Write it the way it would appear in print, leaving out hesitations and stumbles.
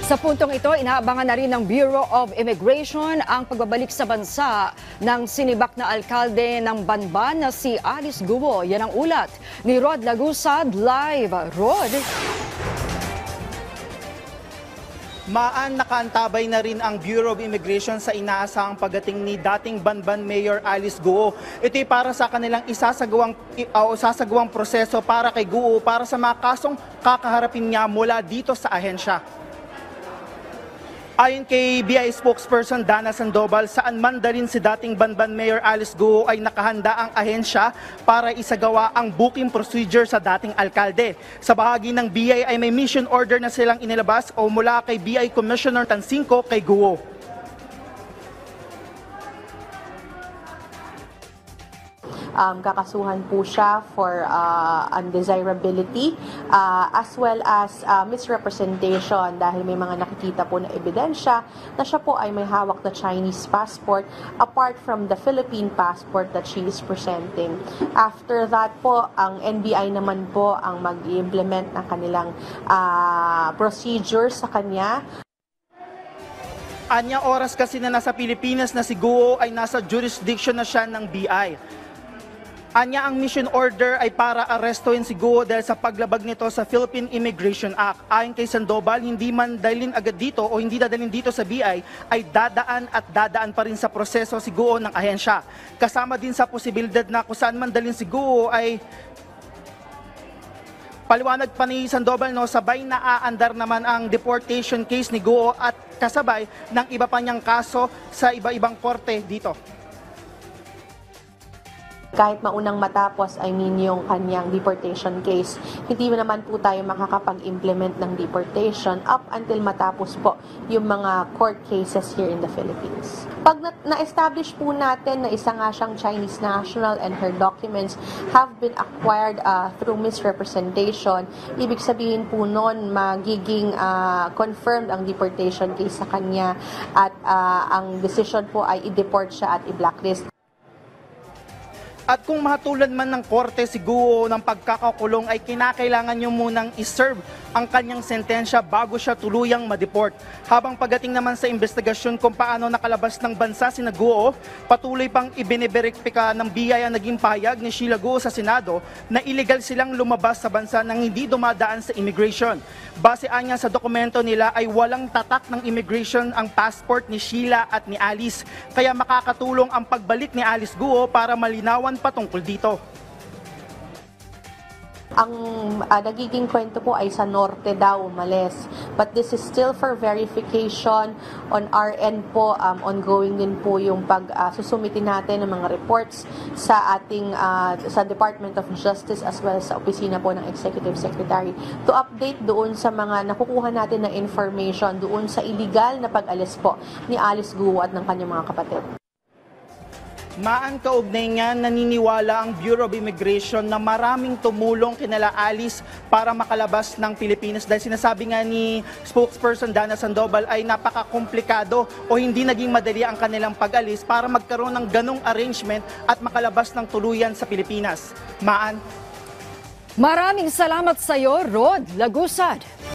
Sa puntong ito, inaabangan na rin ng Bureau of Immigration ang pagbabalik sa bansa ng sinibak na alkalde ng Banban na si Alice Guo. Yan ang ulat ni Rod Lagusad live. Rod? Nakaantabay na rin ang Bureau of Immigration sa inaasahang pagdating ni dating Banban Mayor Alice Guo. Ito'y para sa kanilang isasagawang proseso para kay Guo para sa mga kasong kakaharapin niya mula dito sa ahensya. Ayon kay BI spokesperson Dana Sandoval, saan man dalhin si dating Banban Mayor Alice Guo ay nakahanda ang ahensya para isagawa ang booking procedure sa dating alkalde. Sa bahagi ng BI ay may mission order na silang inilabas o mula kay BI Commissioner Tansinko kay Guo. Kakasuhan po siya for undesirability as well as misrepresentation dahil may mga nakikita po na ebidensya na siya po ay may hawak na Chinese passport apart from the Philippine passport that she is presenting. After that po, ang NBI naman po ang mag-implement ng kanilang procedures sa kanya. Anya oras kasi na nasa Pilipinas na si Guo ay nasa jurisdiction na siya ng BI. Anya ang mission order ay para arestuhin si Guo dahil sa paglabag nito sa Philippine Immigration Act. Ayon kay Sandoval, hindi man dalhin agad dito o hindi dadalhin dito sa BI ay dadaan pa rin sa proseso si Guo ng ahensya. Kasama din sa posibilidad na kung saan man dalhin si Guo ay paliwanag pa ni Sandoval, sabay na aandar naman ang deportation case ni Guo at kasabay ng iba pa niyang kaso sa iba-ibang korte dito. Kahit maunang matapos, yung kanyang deportation case, hindi naman po tayo makakapag-implement ng deportation up until matapos po yung mga court cases here in the Philippines. Pag na-establish po natin na isa nga siyang Chinese national and her documents have been acquired through misrepresentation, ibig sabihin po nun magiging confirmed ang deportation case sa kanya at ang decision po ay i-deport siya at i-blacklist. At kung mahatulan man ng korte si Guo ng pagkakakulong ay kinakailangan niyo munang iserve ang kanyang sentensya bago siya tuluyang ma-deport. Habang pagdating naman sa investigasyon kung paano nakalabas ng bansa si Guo, patuloy pang ibiniberipika ng BI ang naging pahayag ni Sheila Guo sa Senado na illegal silang lumabas sa bansa nang hindi dumadaan sa immigration. Base anya sa dokumento nila ay walang tatak ng immigration ang passport ni Sheila at ni Alice. Kaya makakatulong ang pagbalik ni Alice Guo para malinawan patungkol dito. Ang nagiging kwento po ay sa norte daw umalis. But this is still for verification on our end po. Ongoing din po yung susumiti natin ng mga reports sa ating sa Department of Justice as well as sa opisina po ng Executive Secretary to update doon sa mga nakukuha natin na information doon sa illegal na pag-alis po ni Alice Guo at ng kanyang mga kapatid. Kaugnay niya, naniniwala ang Bureau of Immigration na maraming tumulong kinala Alice para makalabas ng Pilipinas dahil sinasabi nga ni spokesperson Dana Sandoval ay napaka-komplikado o hindi naging madali ang kanilang pag-alis para magkaroon ng ganong arrangement at makalabas ng tuluyan sa Pilipinas. Maraming salamat sa iyo, Rod Lagusad.